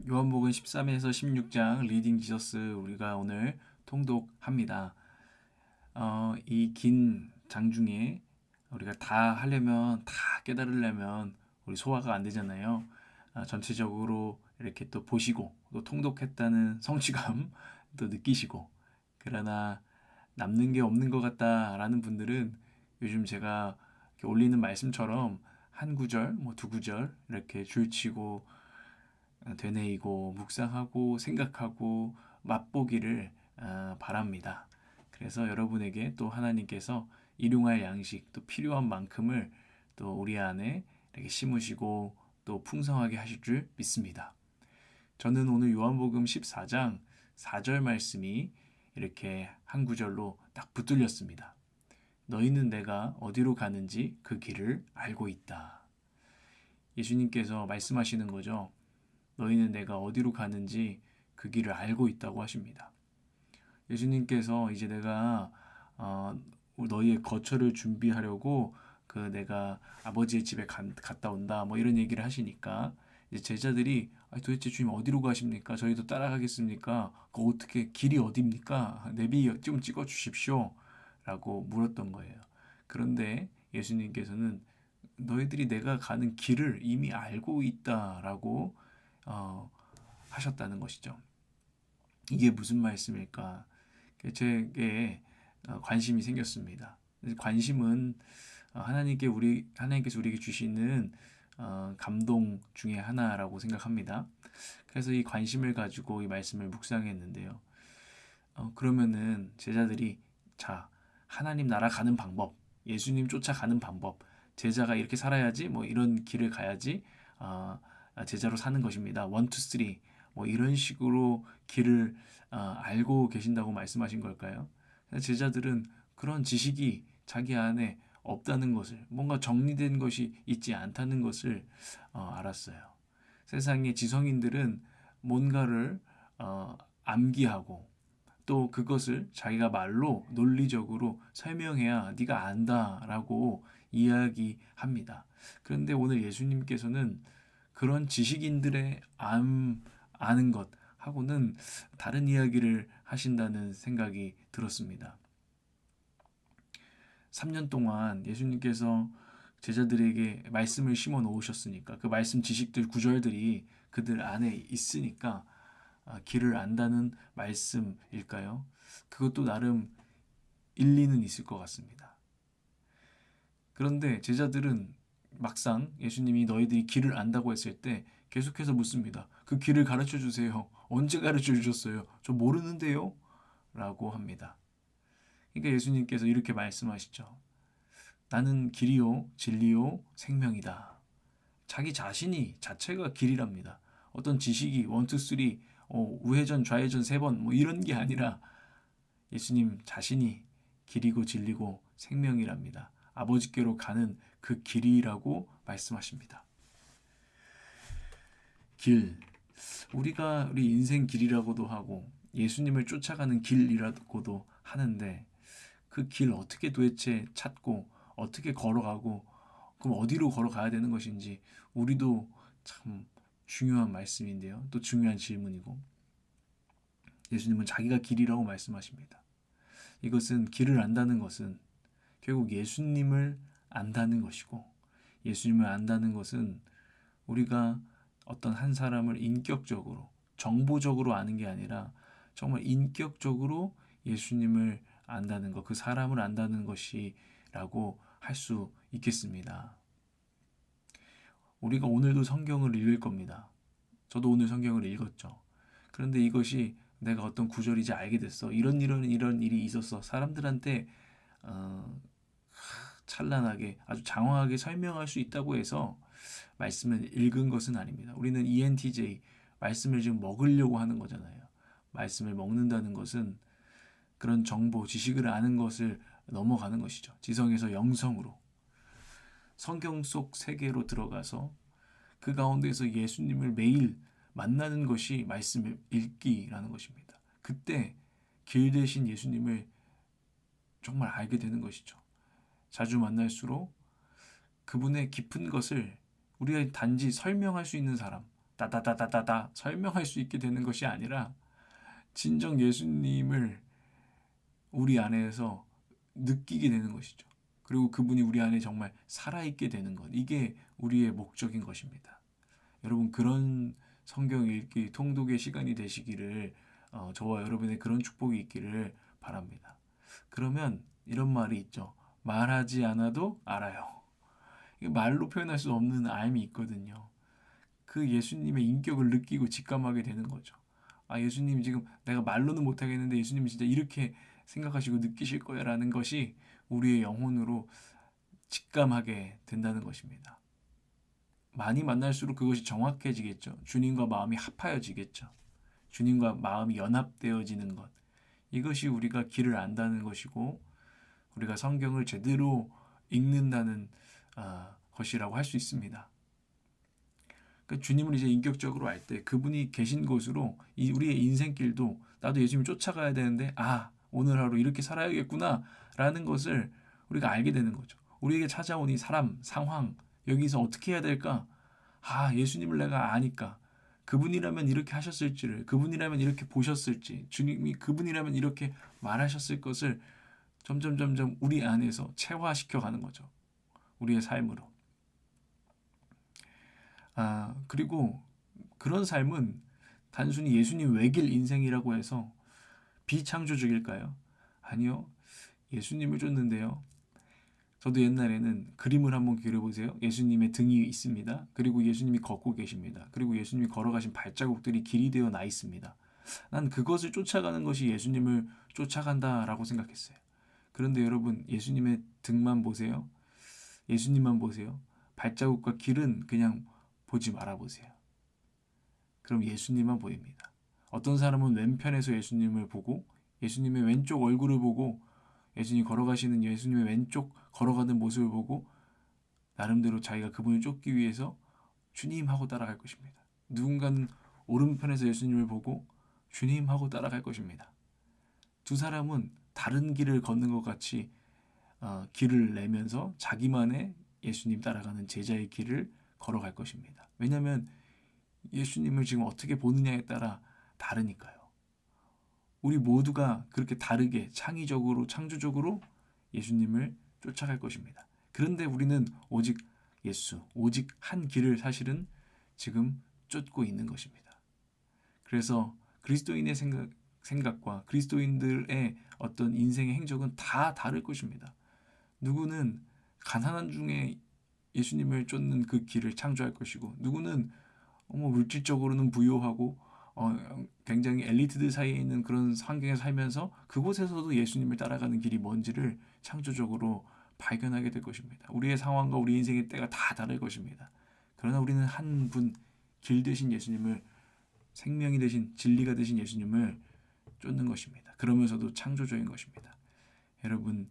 요한복음 13에서 16장 리딩 지저스 우리가 오늘 통독합니다. 이 긴 장 중에 우리가 다 하려면 다 깨달으려면 우리 소화가 안 되잖아요. 전체적으로 이렇게 또 보시고 또 통독했다는 성취감 또 느끼시고 그러나 남는 게 없는 것 같다라는 분들은 요즘 제가 이렇게 올리는 말씀처럼 한 구절, 뭐 두 구절 이렇게 줄치고 되뇌이고 묵상하고 생각하고 맛보기를 바랍니다. 그래서 여러분에게 또 하나님께서 일용할 양식 또 필요한 만큼을 또 우리 안에 이렇게 심으시고 또 풍성하게 하실 줄 믿습니다. 저는 오늘 요한복음 14장 4절 말씀이 이렇게 한 구절로 딱 붙들렸습니다. 너희는 내가 어디로 가는지 그 길을 알고 있다. 예수님께서 말씀하시는 거죠. 너희는 내가 어디로 가는지 그 길을 알고 있다고 하십니다. 예수님께서 이제 내가 너희의 거처를 준비하려고 그 내가 아버지의 집에 갔다 온다 뭐 이런 얘기를 하시니까 이제 제자들이 도대체 주님 어디로 가십니까? 저희도 따라가겠습니까? 그 어떻게 길이 어디입니까? 내비 좀 찍어 주십시오. 라고 물었던 거예요. 그런데 예수님께서는 너희들이 내가 가는 길을 이미 알고 있다라고 어, 하셨다는 것이죠. 이게 무슨 말씀일까? 제게 관심이 생겼습니다. 관심은 하나님께서 우리에게 주시는 감동 중에 하나라고 생각합니다. 그래서 이 관심을 가지고 이 말씀을 묵상했는데요. 그러면은 제자들이 자 하나님 나라 가는 방법, 예수님 쫓아가는 방법, 제자가 이렇게 살아야지, 뭐 이런 길을 가야지 제자로 사는 것입니다. 원, 투, 쓰리 뭐 이런 식으로 길을 알고 계신다고 말씀하신 걸까요? 제자들은 그런 지식이 자기 안에 없다는 것을, 뭔가 정리된 것이 있지 않다는 것을 알았어요. 세상의 지성인들은 뭔가를 암기하고 또 그것을 자기가 말로 논리적으로 설명해야 네가 안다라고 이야기합니다. 그런데 오늘 예수님께서는 그런 지식인들의 아는 것 하고는 다른 이야기를 하신다는 생각이 들었습니다. 3년 동안 예수님께서 제자들에게 말씀을 심어 놓으셨으니까 그 말씀 지식들 구절들이 그들 안에 있으니까 길을 안다는 말씀일까요? 그것도 나름 일리는 있을 것 같습니다. 그런데 제자들은 막상 예수님이 너희들이 길을 안다고 했을 때 계속해서 묻습니다. 그 길을 가르쳐 주세요. 언제 가르쳐 주셨어요? 저 모르는데요? 라고 합니다. 그러니까 예수님께서 이렇게 말씀하시죠. 나는 길이요, 진리요, 생명이다. 자기 자신이 자체가 길이랍니다. 어떤 지식이 원투 쓰리 우회전 좌회전 세 번 뭐 이런 게 아니라 예수님 자신이 길이고 진리고 생명이랍니다. 아버지께로 가는 그 길이라고 말씀하십니다. 길, 우리가 우리 인생 길이라고도 하고 예수님을 쫓아가는 길이라고도 하는데 그 길 어떻게 도대체 찾고 어떻게 걸어가고 그럼 어디로 걸어가야 되는 것인지 우리도 참 중요한 말씀인데요. 또 중요한 질문이고 예수님은 자기가 길이라고 말씀하십니다. 이것은 길을 안다는 것은 결국 예수님을 안다는 것이고 예수님을 안다는 것은 우리가 어떤 한 사람을 인격적으로 정보적으로 아는 게 아니라 정말 인격적으로 예수님을 안다는 것, 그 사람을 안다는 것이라고 할 수 있겠습니다. 우리가 오늘도 성경을 읽을 겁니다. 저도 오늘 성경을 읽었죠. 그런데 이것이 내가 어떤 구절이지 알게 됐어. 이런 일이 있었어. 사람들한테 어, 찬란하게 아주 장황하게 설명할 수 있다고 해서 말씀을 읽은 것은 아닙니다. 우리는 ENTJ 말씀을 지금 먹으려고 하는 거잖아요. 말씀을 먹는다는 것은 그런 정보, 지식을 아는 것을 넘어가는 것이죠. 지성에서 영성으로 성경 속 세계로 들어가서 그 가운데서 예수님을 매일 만나는 것이 말씀을 읽기라는 것입니다. 그때 길 대신 예수님을 정말 알게 되는 것이죠. 자주 만날수록 그분의 깊은 것을 우리가 단지 설명할 수 있는 사람, 따다다다다다 설명할 수 있게 되는 것이 아니라 진정 예수님을 우리 안에서 느끼게 되는 것이죠. 그리고 그분이 우리 안에 정말 살아있게 되는 것. 이게 우리의 목적인 것입니다. 여러분 그런 성경 읽기 통독의 시간이 되시기를 저와 여러분의 그런 축복이 있기를 바랍니다. 그러면 이런 말이 있죠. 말하지 않아도 알아요. 이게 말로 표현할 수 없는 알미 있거든요. 그 예수님의 인격을 느끼고 직감하게 되는 거죠. 아, 예수님 지금 내가 말로는 못하겠는데 예수님이 진짜 이렇게 생각하시고 느끼실 거야 라는 것이 우리의 영혼으로 직감하게 된다는 것입니다. 많이 만날수록 그것이 정확해지겠죠. 주님과 마음이 합하여지겠죠. 주님과 마음이 연합되어지는 것. 이것이 우리가 길을 안다는 것이고 우리가 성경을 제대로 읽는다는 것이라고 할 수 있습니다. 그러니까 주님을 이제 인격적으로 알 때 그분이 계신 곳으로 우리의 인생길도 나도 예수님을 쫓아가야 되는데 오늘 하루 이렇게 살아야겠구나 라는 것을 우리가 알게 되는 거죠. 우리에게 찾아온 이 사람, 상황 여기서 어떻게 해야 될까? 예수님을 내가 아니까 그분이라면 이렇게 하셨을지를 그분이라면 이렇게 보셨을지 주님이 그분이라면 이렇게 말하셨을 것을 점점 우리 안에서 체화시켜 가는 거죠. 우리의 삶으로. 그리고 그런 삶은 단순히 예수님 외길 인생이라고 해서 비창조적일까요? 아니요. 예수님을 쫓는데요. 저도 옛날에는 그림을 한번 그려보세요. 예수님의 등이 있습니다. 그리고 예수님이 걷고 계십니다. 그리고 예수님이 걸어가신 발자국들이 길이 되어 나 있습니다. 난 그것을 쫓아가는 것이 예수님을 쫓아간다라고 생각했어요. 그런데 여러분, 예수님의 등만 보세요. 예수님만 보세요. 발자국과 길은 그냥 보지 말아보세요. 그럼 예수님만 보입니다. 어떤 사람은 왼편에서 예수님을 보고 예수님의 왼쪽 얼굴을 보고 예수님이 걸어가시는 예수님의 왼쪽 걸어가는 모습을 보고 나름대로 자기가 그분을 쫓기 위해서 주님 하고 따라갈 것입니다. 누군가는 오른편에서 예수님을 보고 주님 하고 따라갈 것입니다. 두 사람은 다른 길을 걷는 것 같이 길을 내면서 자기만의 예수님 따라가는 제자의 길을 걸어갈 것입니다. 왜냐하면 예수님을 지금 어떻게 보느냐에 따라 다르니까요. 우리 모두가 그렇게 다르게 창의적으로 창조적으로 예수님을 쫓아갈 것입니다. 그런데 우리는 오직 예수, 오직 한 길을 사실은 지금 쫓고 있는 것입니다. 그래서 그리스도인의 생각과 그리스도인들의 어떤 인생의 행적은 다 다를 것입니다. 누구는 가난한 중에 예수님을 쫓는 그 길을 창조할 것이고 누구는 물질적으로는 부유하고 굉장히 엘리트들 사이에 있는 그런 환경에 살면서 그곳에서도 예수님을 따라가는 길이 뭔지를 창조적으로 발견하게 될 것입니다. 우리의 상황과 우리 인생의 때가 다 다를 것입니다. 그러나 우리는 한 분 길 되신 예수님을 생명이 되신 진리가 되신 예수님을 쫓는 것입니다. 그러면서도 창조적인 것입니다. 여러분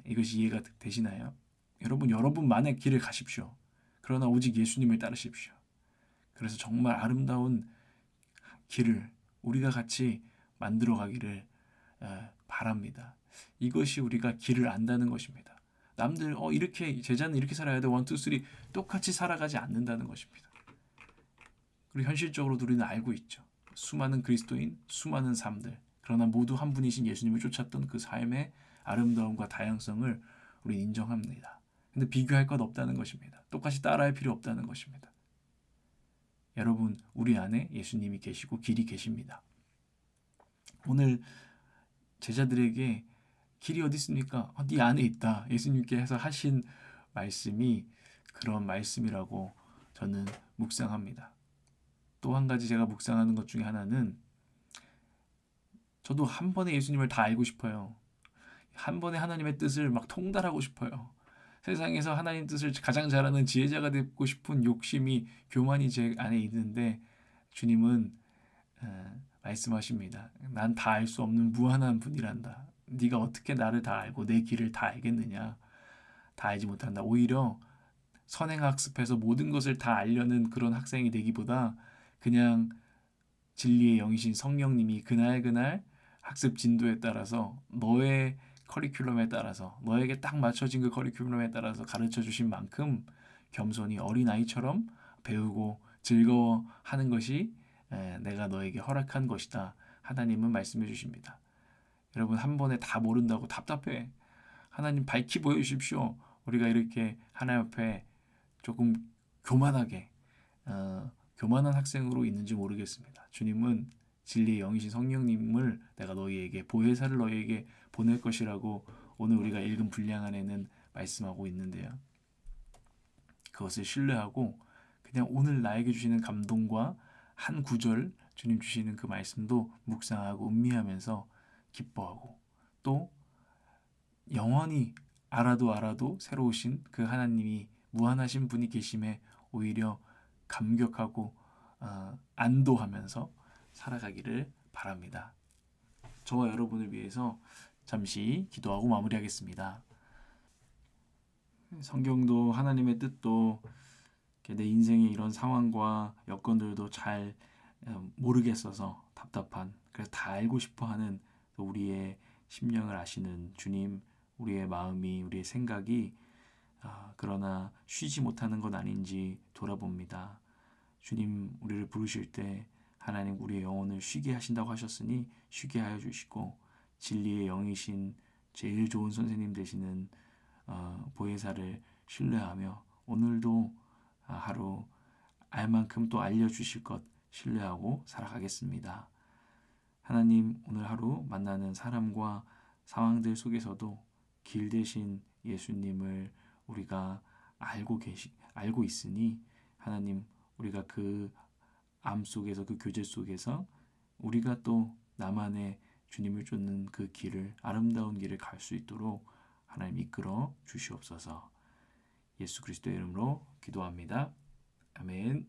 이것이 이해가 되시나요? 여러분만의 길을 가십시오. 그러나 오직 예수님을 따르십시오. 그래서 정말 아름다운 길을 우리가 같이 만들어 가기를 바랍니다. 이것이 우리가 길을 안다는 것입니다. 남들 이렇게 제자는 이렇게 살아야 돼. 1, 2, 3 똑같이 살아가지 않는다는 것입니다. 그리고 현실적으로도 우리는 알고 있죠. 수많은 그리스도인, 수많은 삶들. 그러나 모두 한 분이신 예수님을 쫓았던 그 삶의 아름다움과 다양성을 우리는 인정합니다. 근데 비교할 것 없다는 것입니다. 똑같이 따라할 필요 없다는 것입니다. 여러분, 우리 안에 예수님이 계시고 길이 계십니다. 오늘 제자들에게 길이 어디 있습니까? 네 안에 있다. 예수님께서 하신 말씀이 그런 말씀이라고 저는 묵상합니다. 또 한 가지 제가 묵상하는 것 중에 하나는 저도 한 번에 예수님을 다 알고 싶어요. 한 번에 하나님의 뜻을 막 통달하고 싶어요. 세상에서 하나님 뜻을 가장 잘하는 지혜자가 되고 싶은 욕심이 교만이 제 안에 있는데 주님은 말씀하십니다. 난 다 알 수 없는 무한한 분이란다. 네가 어떻게 나를 다 알고 내 길을 다 알겠느냐. 다 알지 못한다. 오히려 선행학습해서 모든 것을 다 알려는 그런 학생이 되기보다 그냥 진리의 영이신 성령님이 그날 학습 진도에 따라서 너의 커리큘럼에 따라서 너에게 딱 맞춰진 그 커리큘럼에 따라서 가르쳐 주신 만큼 겸손히 어린아이처럼 배우고 즐거워하는 것이 내가 너에게 허락한 것이다. 하나님은 말씀해 주십니다. 여러분 한 번에 다 모른다고 답답해. 하나님 밝히 보여주십시오. 우리가 이렇게 하나님 앞에 조금 교만하게 교만한 학생으로 있는지 모르겠습니다. 주님은 진리의 영이신 성령님을 내가 너희에게 보혜사를 너희에게 보낼 것이라고 오늘 우리가 읽은 분량 안에는 말씀하고 있는데요. 그것을 신뢰하고 그냥 오늘 나에게 주시는 감동과 한 구절 주님 주시는 그 말씀도 묵상하고 음미하면서 기뻐하고 또 영원히 알아도 새로우신 그 하나님이 무한하신 분이 계심에 오히려 감격하고 안도하면서 살아가기를 바랍니다. 저와 여러분을 위해서 잠시 기도하고 마무리하겠습니다. 성경도 하나님의 뜻도 내 인생의 이런 상황과 여건들도 잘 모르겠어서 답답한, 그래서 다 알고 싶어하는 우리의 심령을 아시는 주님, 우리의 마음이, 우리의 생각이 그러나 쉬지 못하는 건 아닌지 돌아봅니다. 주님 우리를 부르실 때 하나님 우리의 영혼을 쉬게 하신다고 하셨으니 쉬게 하여 주시고 진리의 영이신 제일 좋은 선생님 되시는 보혜사를 신뢰하며 오늘도 하루 알 만큼 또 알려주실 것 신뢰하고 살아가겠습니다. 하나님 오늘 하루 만나는 사람과 상황들 속에서도 길 대신 예수님을 우리가 알고 있으니 하나님 우리가 그 암 속에서 그 교제 속에서 우리가 또 나만의 주님을 쫓는 그 길을 아름다운 길을 갈 수 있도록 하나님 이끌어 주시옵소서. 예수 그리스도의 이름으로 기도합니다. 아멘.